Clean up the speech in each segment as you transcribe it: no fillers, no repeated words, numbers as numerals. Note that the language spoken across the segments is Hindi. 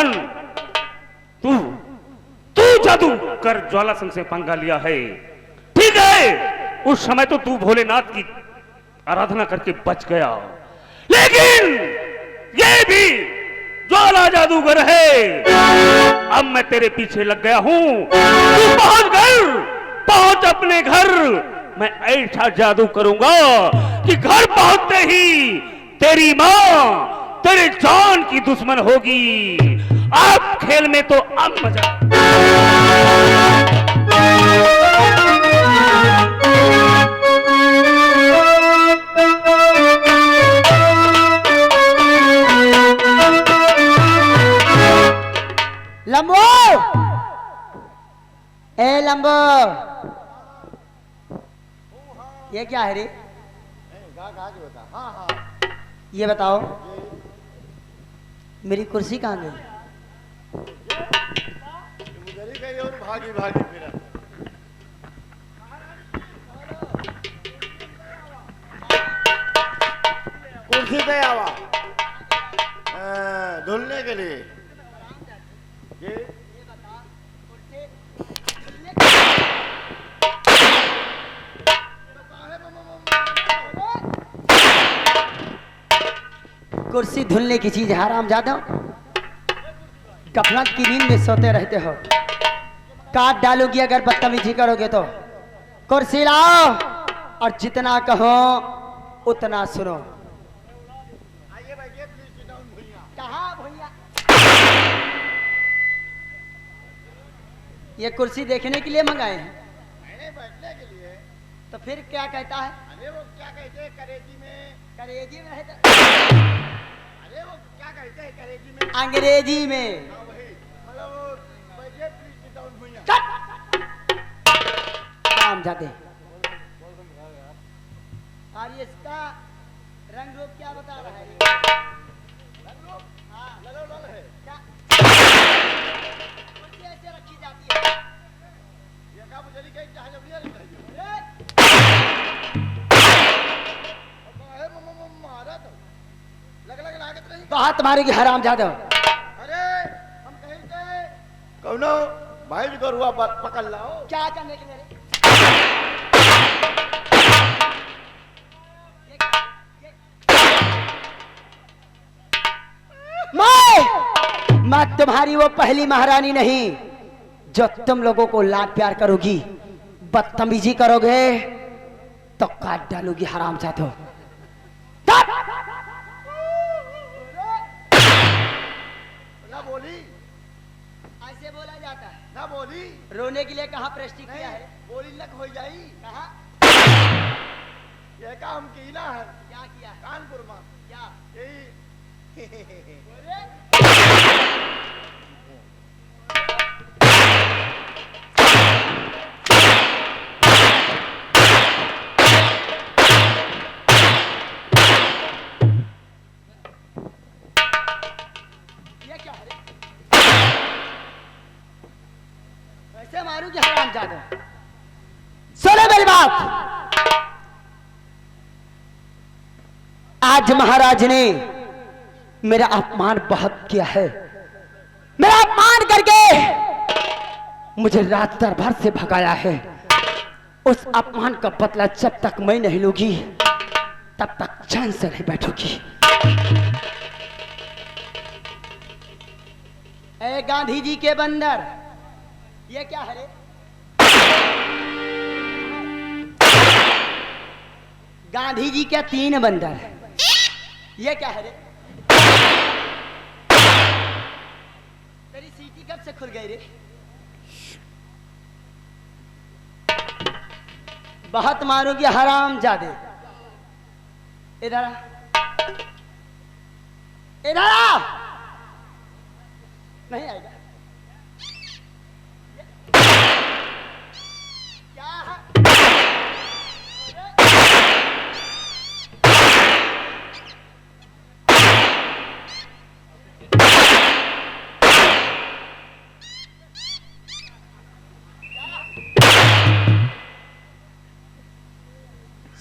जनार्दन, तू तू जादू कर ज्वाला संघ से पंगा लिया है। ठीक है, उस समय तो तू भोलेनाथ की आराधना करके बच गया, लेकिन ये भी ज्वाला जादूगर है। अब मैं तेरे पीछे लग गया हूं, तू पहुंच अपने घर। मैं ऐसा जादू करूंगा कि घर पहुंचते ही तेरी मां तेरे जान की दुश्मन होगी। अब खेल में तो अब मजा। लंबो, ए लंबो, ये क्या है रे? हाँ, ये बताओ मेरी कुर्सी कहाँ गई? और भागी भागी फिरा। कुर्सी पे आवा धुलने के लिए। ये कुर्सी धुलने की चीज हराम जादो, गफलत की नींद में सोते रहते हो। काट डालूंगी अगर बदतमीजी करोगे तो। कुर्सी लाओ और जितना कहो उतना सुनो। आइए बैठिए, प्लीज सिट डाउन भैया। कहाँ भैया? ये कुर्सी देखने के लिए मंगाए हैं? मैंने बैठने के लिए। तो फिर क्या कहता है? अरे वो क्या कहते हैं करेजी में? करेजी में है तो अरे वो क्या कहते हैं करेजी में? अंग्रेजी में। हाँ वही, मतलब बैठिए, प्लीज सिट डाउन भैया। काम जाते। और इसका रंग रूप क्या बता रहा है? रंग रूप? हाँ, ललो लल है। क्या कुर्सी ऐसे रखी जाती है? ये का मुझे नहीं कहीं चाहे जब नहीं रखा है। मारा तो लग लागत नहीं। बहुत मारेगी हराम जादो। अरे हम कहीं से कौनो भाई जी को रुआ पकड़ लाओ। क्या करने के मेरे? मैं तुम्हारी वो पहली महारानी नहीं जो तुम लोगों को लाड प्यार करोगी। बदतमीजी करोगे तो काट डालूगी हराम जादो। ना बोली, ऐसे बोला जाता है। ना बोली। रोने के लिए कहाँ प्रश्न किया है? बोली लक हो जाई। कहा ये काम की ना है। क्या किया? कानपुर में क्या? यही ये क्या है? वैसे मारूंगी हराम जादो। सुनो मेरी बात। आज महाराज ने मेरा अपमान बहुत किया है। मेरा अपमान करके मुझे रात दरबार से भगाया है। उस अपमान का बदला जब तक मैं नहीं लूंगी तब तक चैन से नहीं बैठूंगी। ए गांधी जी के बंदर, ये क्या है रे? गांधी जी के 3 बंदर, ये क्या है रे? तेरी सीटी कब से खुल गई रे? बहुत मारूंगी हराम जादे। इधर आ, इधर आ। नहीं आएगा। क्या है?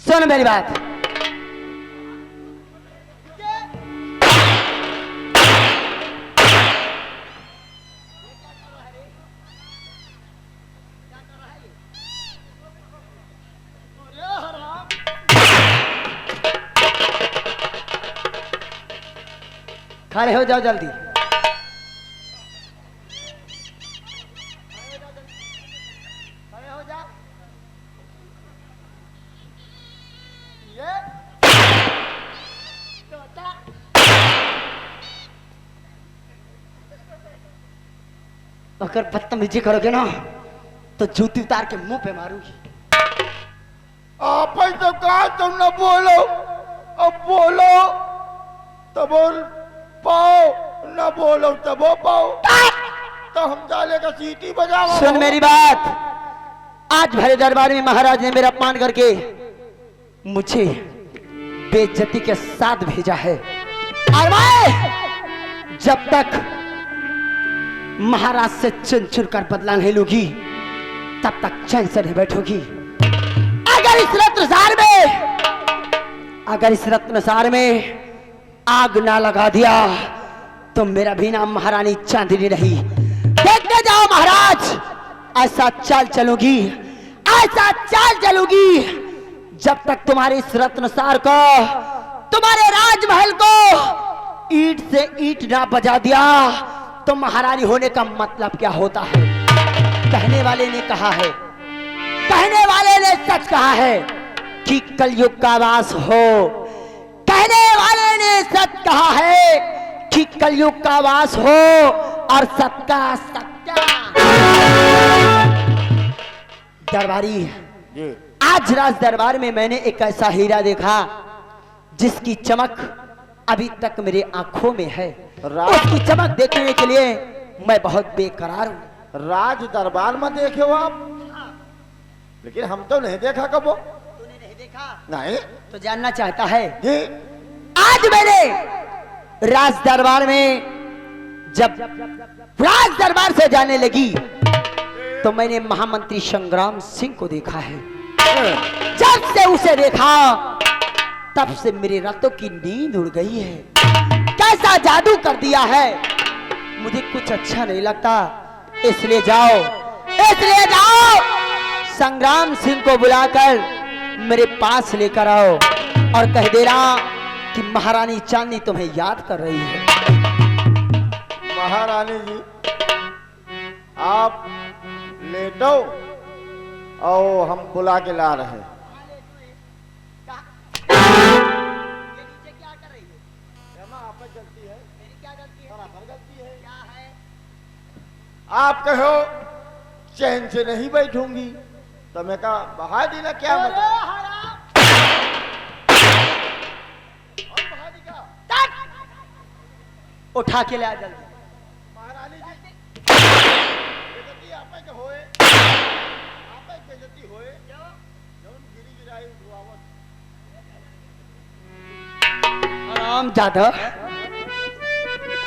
सुन मेरी बात। खड़े हो जाओ जल्दी। खड़े हो जाओ। ये तोता। अगर बदतमीजी करोगे ना तो जूती उतार के मुंह पे मारूंगी। आप ही तो कहा तुम न बोलो, अब बोलो तो बोल पाओ, न बोलो तो वो पाओ, तो हम जाले का सीटी बजाओ। सुन मेरी बात, आज भरे दरबार में महाराज ने मेरा अपमान करके मुझे बेइज्जती के साथ भेजा है, और मैं जब तक महाराज से चुन चुन कर बदला नहीं लूंगी तब तक चैन से नहीं बैठूंगी। अगर इस रत्नसार में आग ना लगा दिया तो मेरा भी नाम महारानी चांदनी नहीं। देखते जाओ महाराज, ऐसा चाल चलूंगी, ऐसा चाल चलूंगी, जब तक तुम्हारे इस रत्नसार को, तुम्हारे राजमहल को ईंट से ईंट ना बजा दिया तो महारानी होने का मतलब क्या होता है। कहने वाले ने कहा है, कहने वाले ने सच कहा है कि कलयुग का वास हो। कहने वाले ने सच कहा है कि कलयुग का वास हो और सबका सत्या। दरबारी, जी आज राज दरबार में मैंने एक ऐसा हीरा देखा जिसकी चमक अभी तक मेरे आंखों में है। उसकी चमक देखने के लिए मैं बहुत बेकरार हूँ। राज दरबार में देखे हो आप, लेकिन हम तो नहीं देखा कबो। तूने नहीं देखा? नहीं तो जानना चाहता है। जी आज मैंने राज दरबार में जब राज दरबार से जाने लगी तो मैंने महामंत्री संग्राम सिंह को देखा है। जब से उसे देखा तब से मेरे रातों की नींद उड़ गई है। कैसा जादू कर दिया है, मुझे कुछ अच्छा नहीं लगता। इसलिए जाओ, इसलिए जाओ, संग्राम सिंह को बुलाकर मेरे पास लेकर आओ और कह देना कि महारानी चांदनी तुम्हें याद कर रही है। महारानी जी, आप लेटो और हम बुला के ला रहे हैं। ये नीचे क्या कर रही है? आप पर गलती है, मेरी क्या गलती है? पर गलती है। क्या है? आप कहो चैन से नहीं बैठूंगी तो मैं कहा बहा देना, क्या अरे मतलब? हराम! और बहा दी का? उठा के ले आ जल्दी। महारानी जी, बेइज्जती आप के होए, आप के बेइज्जती होए, जौन गिरी गिराई दुआवत। आराम जादव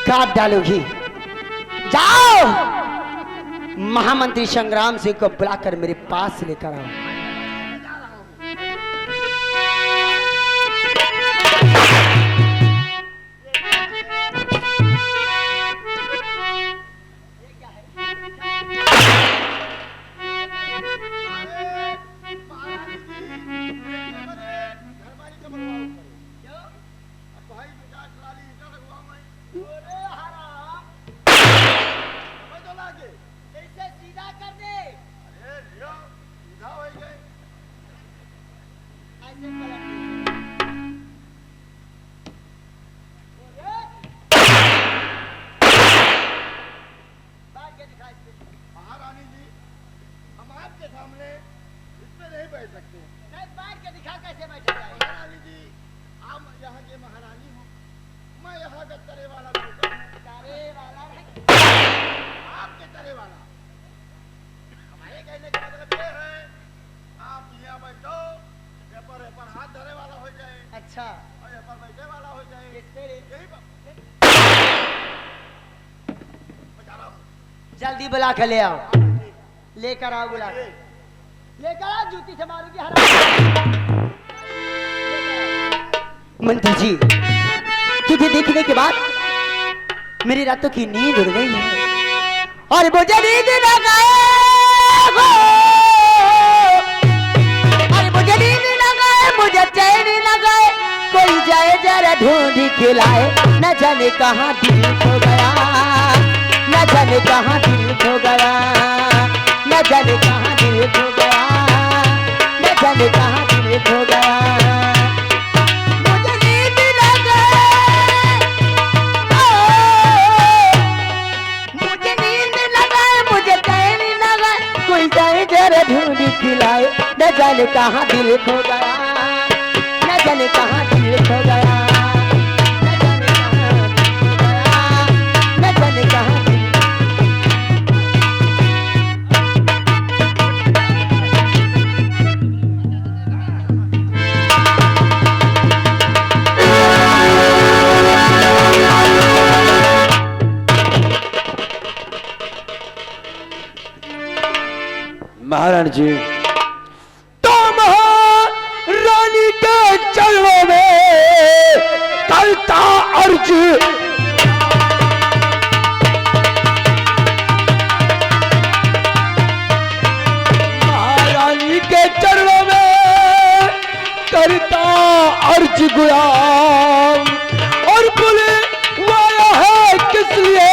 काट डालोगी। जाओ, महामंत्री संग्राम सिंह को बुलाकर मेरे पास लेकर आओ। महारानी जी, हम आपके सामने इसमें नहीं बैठ सकते। बैठ के दिखा कैसे बैठे जाए। महारानी जी, आप यहाँ के महारानी हो, मैं यहाँ का तरे वाला लड़का हूँ। आपके तरे वाला। हमारे कहने का मतलब ये है, आप यहाँ बैठो, पेपर पर हाथ धरे वाला हो जाए, अच्छा, और यहाँ पर बैठे वाला हो जाए। यही बात। बता रहा हूँ। जल्दी बुला कर ले आओ, लेकर आओ, बुला कर लेकर आओ। जूती से मारूंगी हराम। मंत्री जी, तुझे देखने के बाद मेरी रातों की नींद उड़ गई है और मुझे नींद न गए, और मुझे नींद न गए, मुझे चैन न गए। कोई जाए जरा ढूंढ के लाए, न जाने कहाँ दिल खो गया, न जाने कहाँ दिल खो गया, न जाने कहाँ दिल खो गया, न जाने कहाँ दिल खो गया। मुझे नींद लगे, मुझे नींद लगे, मुझे चैन लगे, कोई जाए जरा ढूंढ के लाए, न जाने कहाँ दिल खो गया, न जाने कहाँ दिल खो गया, न जाने कहाँ दिल खो गया, न जाने कहाँ दिल। महारानी जी, तो महारानी के चरणों में करता अर्ज, महारानी के चरणों में करता अर्ज गुलाम, और बोले वाया है किस लिए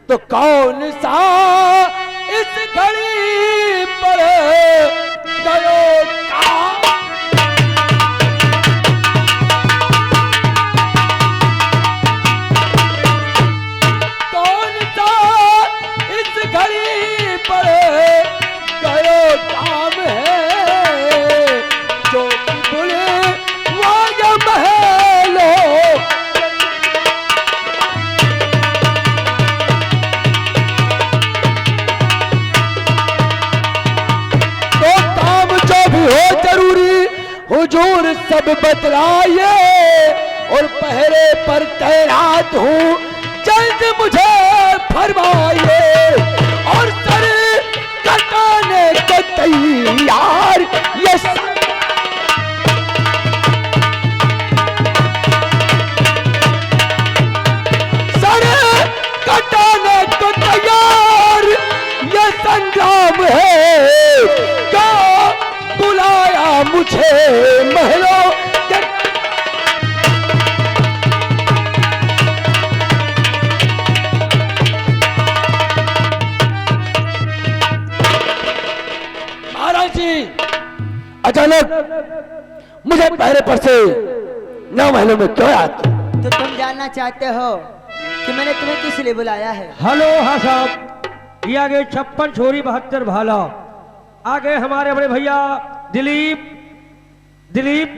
तो कौन सा इस घड़ी पर गयो का, कौन सा इस घड़ी पर गयो काम है, जो कि बोले वाया महलो हुजूर सब बतलाइए, और पहरे पर तैनात हूँ, जल्द मुझे फरमाइए, और सर कटाने को तैयार ये सर कटाने को तैयार ये संग्राम है, क्या बुलाया मुझे महलों के। महाराज जी, अचानक मुझे पहरे पर से 9 महलों में क्यों याद? तो तुम जानना चाहते हो कि मैंने तुम्हें किस लिए बुलाया है? हेलो, हाँ साहब, ये आगे 56 छोरी 72 भाला, आगे हमारे बड़े भैया दिलीप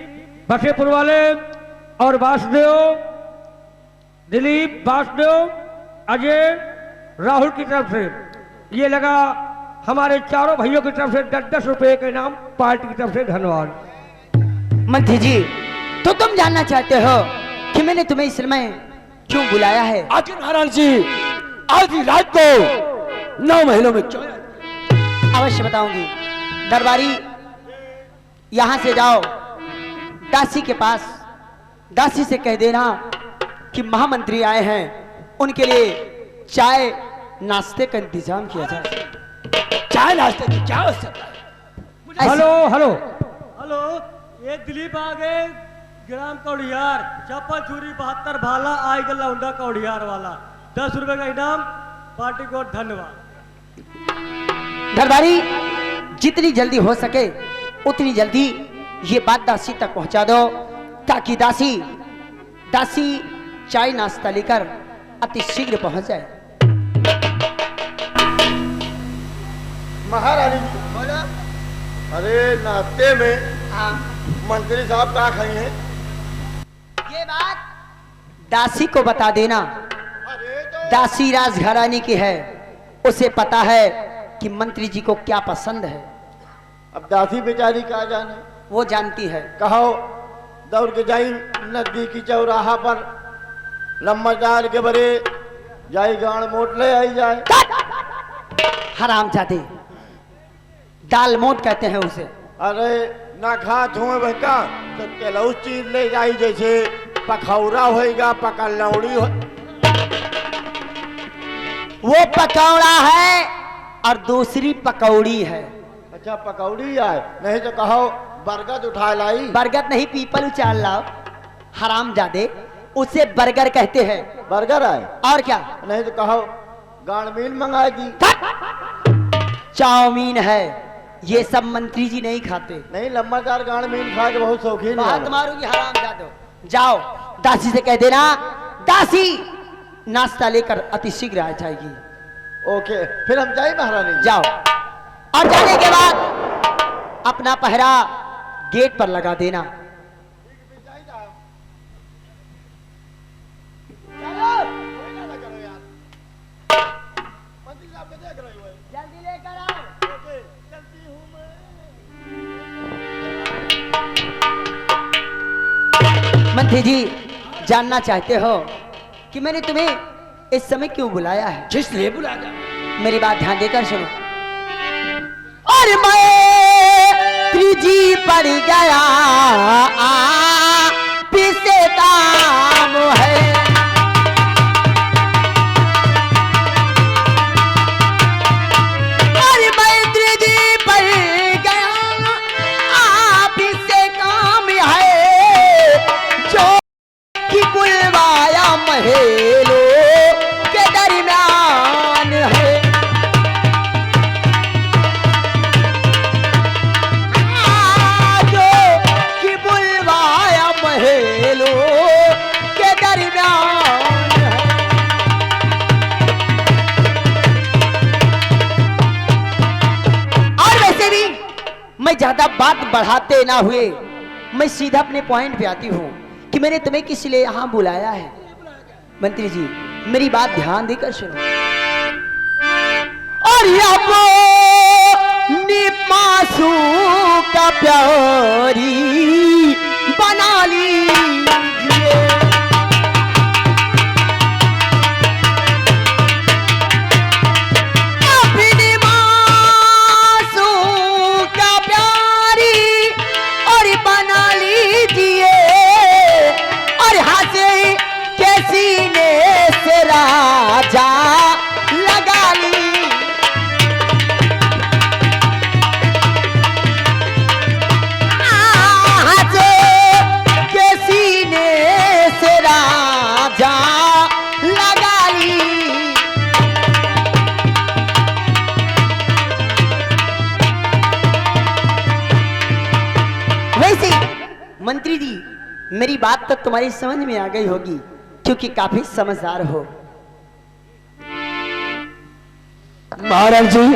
बखेपुर वाले और वासुदेव, दिलीप वासुदेव अजय राहुल की तरफ से ये लगा हमारे चारों भाइयों की तरफ से 10-10 रुपए के नाम पार्टी की तरफ से। धन्यवाद। मंत्री जी, तो तुम जानना चाहते हो कि मैंने तुम्हें इस समय क्यों बुलाया है? आखिर महाराज जी, आज ही रात को 9 महलों में क्यों? अवश्य बताऊंगी। दरबारी, यहां से जाओ दासी के पास, दासी से कह देना कि महामंत्री आए हैं, उनके लिए चाय नाश्ते का इंतजाम किया जाए। चाय नाश्ते की क्या आवश्यकता है? हेलो हेलो हेलो, ये दिलीप आ गए, ग्राम कौड़ियार, 56 छोरी 72 भाला, आई गला उंडा कौड़ियार वाला, 10 रुपए का इनाम पार्टी को। धन्यवाद। दरबारी, जितनी जल्दी हो सके उतनी जल्दी ये बात दासी तक पहुंचा दो, ताकि दासी चाय नाश्ता लेकर अति शीघ्र पहुंच जाए। महारानी जी, बोलो। अरे नाश्ते में मंत्री साहब क्या खाई हैं? ये बात दासी को बता देना। दासी राजघराने की है, उसे पता है कि मंत्री जी को क्या पसंद है। अब दासी बेचारी कहा जाने, वो जानती है। कहो दौड़ के जाई नजदीकी चौराहा पर, लम्बादार के बरे जाई गाड़ मोट ले आई जाए। हरामजादे, दाल मोट कहते हैं उसे। अरे ना खा धुएं बहका तो तेलौस चीज ले जाई, जैसे पखौरा होएगा, पका लौड़ी हो। वो पकौड़ा है और दूसरी पकौड़ी है। अच्छा पकौड़ी है, नहीं तो कहो बरगद उठा लाई। बरगद नहीं, पीपल उचाल लाओ। हरामजादे, उसे बर्गर कहते हैं। बर्गर है, और क्या? नहीं तो कहो गाड़मीन मंगाई दी। चाउमीन है, ये सब मंत्री जी नहीं खाते। नहीं लंबादार गाड़मीन खा के बहुत शौकीन बात है। मारूंगी हरामजादो। जाओ दासी से कह देना, दासी नाश्ता लेकर अति शीघ्र आ जाएगी। ओके, फिर हम जाए महारानी जी। जाओ, और जाने के बाद अपना पहरा गेट पर लगा देना। जल्दी लेकर आओ। मंत्री जी, जानना चाहते हो कि मैंने तुम्हें इस समय क्यों बुलाया है? किस लिए बुलाया? मेरी बात ध्यान देकर सुनो। और मैं त्रिजी पड़ गया पीछे काम है। और मैं त्रिजी पड़ गया पीछे काम है, जो कि बुलवाया महलों के दरमियान है। जो कि बुलवाया महलों के दरमियान है। और वैसे भी मैं ज्यादा बात बढ़ाते ना हुए मैं सीधा अपने पॉइंट पे आती हूँ कि मैंने तुम्हें किस लिए यहाँ बुलाया है। मंत्री जी, मेरी बात ध्यान देकर सुनो। और अब निपासू का प्यारी बना लीजिए। अपनी मासू का प्यारी और बना लीजिए। और हंसे के सीने से राजा लगा ली। हंसे के सीने से राजा लगा ली। वैसे मंत्री जी, मेरी बात तो तुम्हारी समझ में आ गई होगी क्योंकि काफी समझदार हो। महाराज जी,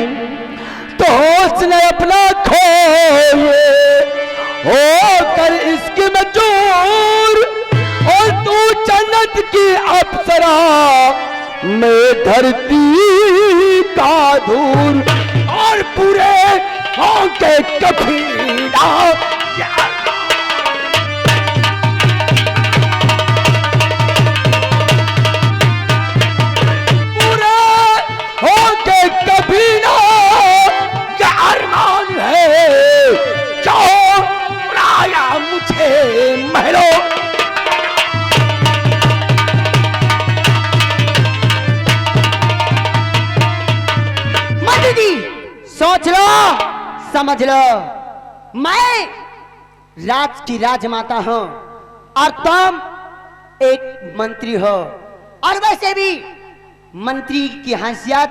तो उसने अपना खोए होकर इसके में चोर, और तू जन्नत की अप्सरा, मैं धरती का धूल, और पूरे होके कफीला। पूरे होके कफीला क्या अरमान है, जो उड़ाया मुझे महलों। मंत्री जी, सोच लो, समझ लो, मैं राज की राजमाता हूं और तुम एक मंत्री हो। और वैसे भी मंत्री की हैसियत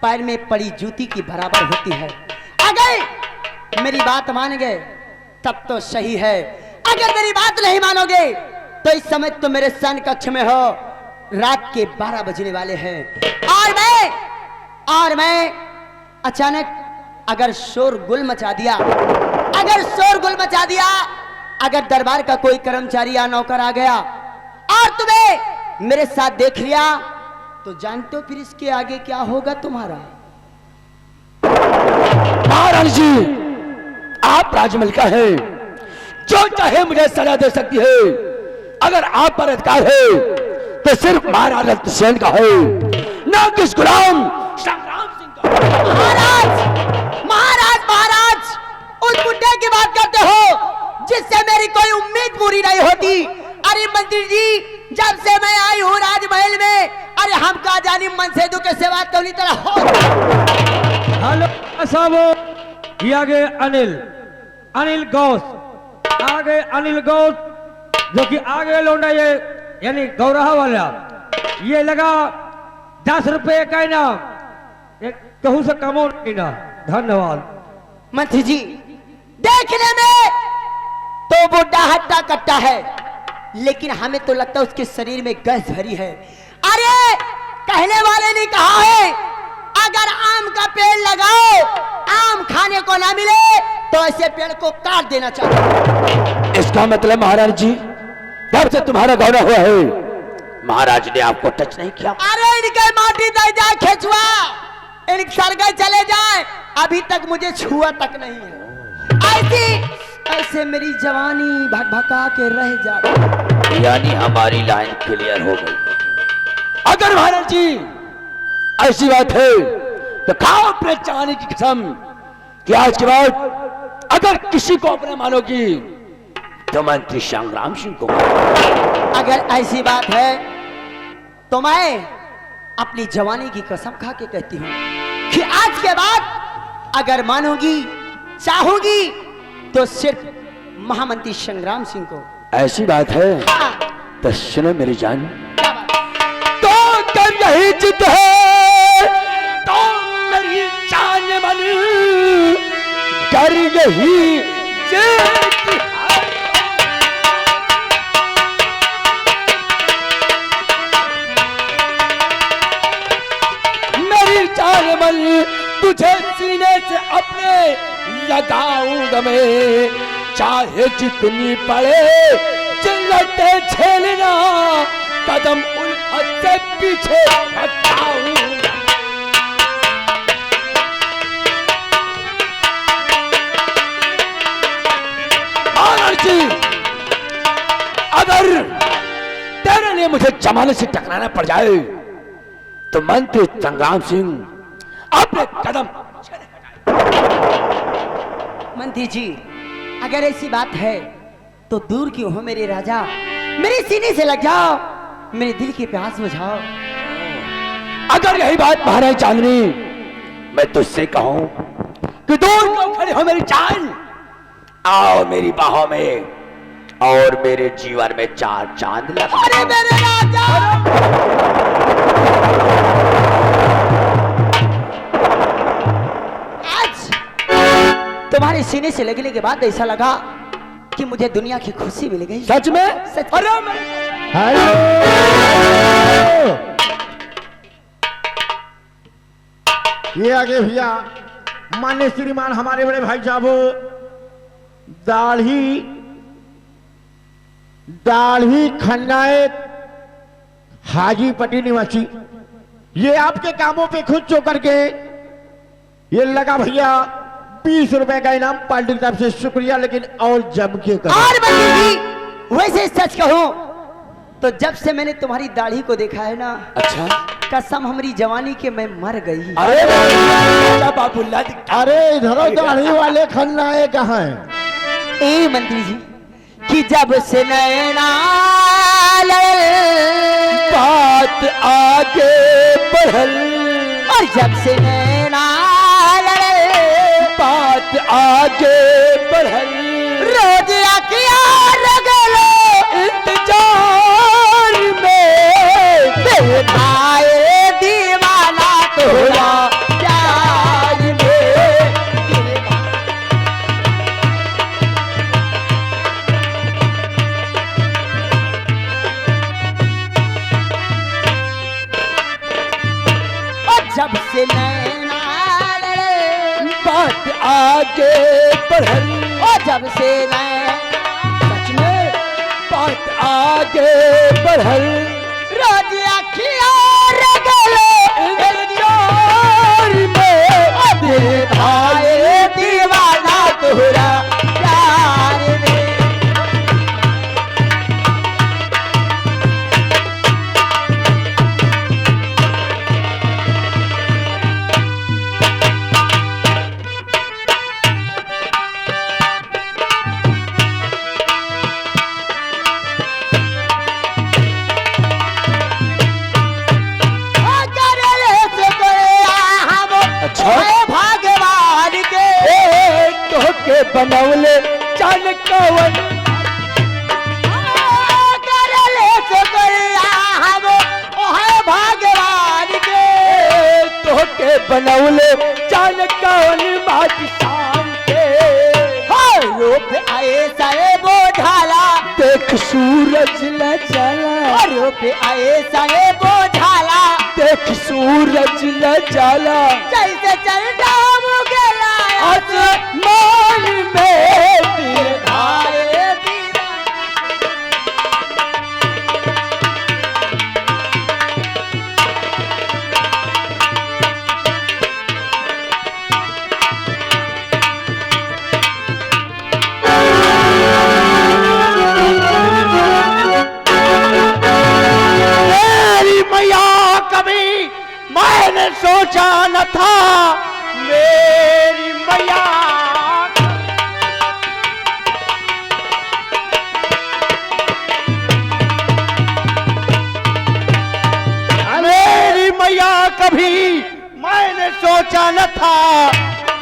पैर में पड़ी जूती की बराबर होती है। अगर मेरी बात मान गए तब तो सही है, अगर मेरी बात नहीं मानोगे तो इस समय तो मेरे सन कक्ष में हो, रात के 12 बजने वाले हैं। और मैं अचानक अगर शोरगुल मचा दिया, अगर दरबार का कोई कर्मचारी या नौकर आ गया और तुम्हें मेरे साथ देख लिया, तो जानते हो फिर इसके आगे क्या होगा तुम्हारा? महाराज जी, आप राजमलिका है, जो चाहे मुझे सजा दे सकती है। अगर आप पर अधिकार है तो सिर्फ महाराज रत्नसेन का है, ना किस गुलाम संग्राम सिंह का। महाराज, उस बुड्ढे की बात करते हो जिससे मेरी कोई उम्मीद पूरी नहीं होती। अरे मंत्री जी, जब से मैं आई हूँ राजमहल में, अरे हमका ना जानी मन से दू के सेवा कौनी तरह हो। हेलो साहब, ये आगे अनिल गौस, आगे अनिल गौस जो कि आगे लौंडा ये यानी गौरहा वाला, ये लगा 10 रुपए का इनाम, कहूं से कमो ना। धन्यवाद। मंत्री जी, देखने में तो बुढ़ा हट्टा कट्टा है, लेकिन हमें तो लगता है उसके शरीर में गैस भरी है। अरे कहने वाले ने कहा है अगर आम का पेड़ लगाओ, आम खाने को ना मिले तो ऐसे पेड़ को काट देना चाहिए। इसका मतलब महाराज जी, जब से तुम्हारा गौना हुआ है महाराज ने आपको टच नहीं किया। अरे इनके माटी दे जाए खेचुआ, इनके सरगल चले जाए, अभी तक मुझे छुआ तक नहीं है। ऐसे मेरी जवानी भकभका के रह जा। यानी हमारी लाइन क्लियर हो गई। अगर महाराज जी ऐसी बात है तो खाओ अपने जवानी की कसम कि आज के बाद अगर किसी को अपना मानोगी तो मंत्री संग्राम सिंह को। अगर ऐसी बात है तो मैं अपनी जवानी की कसम खा के कहती हूँ कि आज के बाद अगर मानोगी चाहोगी तो सिर्फ महामंत्री संग्राम सिंह को। ऐसी बात है हाँ, तो सुनो मेरी जान, क्या बात? तो कर यही जिद है तो मेरी जान मन कर यही जिद है। मेरी जान मन तुझे सीने से अपने लगाऊंगा मैं, चाहे जितनी पड़े चिल्लटे झेलना, कदम उल्फत से पीछे हटाऊंगा। महाराज जी, अगर तेरे लिए मुझे जमाने से टकराना पड़ जाए तो मंत्री संग्राम सिंह अपने कदम मंत्री जी, अगर ऐसी बात है तो दूर क्यों हो मेरे राजा, मेरे सीने से लग जाओ, मेरे दिल की प्यास बुझाओ। अगर यही बात महाराज चांदनी मैं तुझसे कहूं कि दूर क्यों खड़े हो मेरी जान, आओ मेरी बाहों में और मेरे जीवन में 4 चांद लगा। अरे मेरे राजा, आज तुम्हारे सीने से लगने के बाद ऐसा लगा कि मुझे दुनिया की खुशी मिल गई। सच में? सच। अरे ये आगे भैया मान्य श्रीमान हमारे बड़े भाई साहब दाढ़ी खन्नायत हाजी पट्टी निवासी, ये आपके कामों पे खुश होकर के ये लगा भैया 20 रुपए का इनाम पार्टी की तरफ से। शुक्रिया, लेकिन और जम के करो। और मंत्री जी, वैसे सच कहूं तो जब से मैंने तुम्हारी दाढ़ी को देखा है ना, अच्छा, कसम हमारी जवानी के मैं मर गई। अरे बाबूल्ला, अरे इधर दाढ़ी वाले खन्नाए कहाँ हैं? ए मंत्री जी, कि जब से नैना बात आगे बढ़ल, और जब से नैना बात आगे बढ़ल, रोज अखिया रगलो इंतजार में भाई दीवाना तोरा प्यार में। और जब से नैना बात आगे बढ़ल, और जब से नैना सच में बात आगे बढ़ल, रोज अखिया रगलो इंतजार में तेरे भाई दीवाना तोरा प्यार में। कवन कर ले शुक्रिया हम ओहे भगवान के। तोके बनौले जान कवन बादशाह के। रूप आए साए बोझाला, देख सूरज न चला, रूप आए साए बोझाला, देख सूरज न जाला, जैसे चलता मुगला आसमान में दिल धारे दीदा। मेरी मैया कभी मैंने सोचा न था, मेरी मैया मेरी मैया कभी मैंने सोचा न था,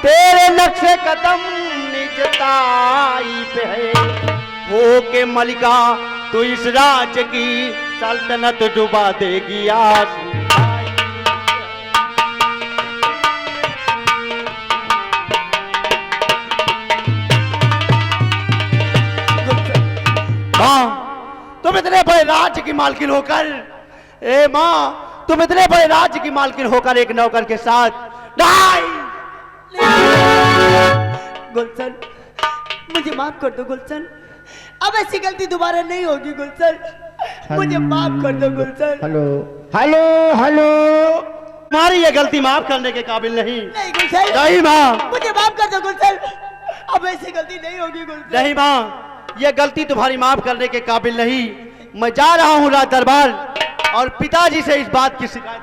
तेरे नक्शे कदम निजताई पे है। हो के मलिका तू इस राज्य की सल्तनत डुबा देगी आज। माँ तुम इतने बड़े राज्य की मालकिन होकर, ए माँ तुम इतने बड़े राज्य की मालकिन होकर एक नौकर के साथ नहीं। गुलशन मुझे माफ कर दो गुलशन, अब ऐसी गलती दोबारा नहीं होगी गुलशन, मुझे माफ कर दो गुलशन। हेलो हेलो हेलो, तुम्हारी ये गलती माफ करने के काबिल नहीं। नहीं गुलशन, नहीं माँ, मुझे माफ कर दो गुलशन, अब ऐसी गलती नहीं होगी गुलशन। नहीं माँ, ये गलती तुम्हारी माफ करने के काबिल नहीं। मैं जा रहा हूँ राज दरबार और पिताजी से इस बात की शिकायत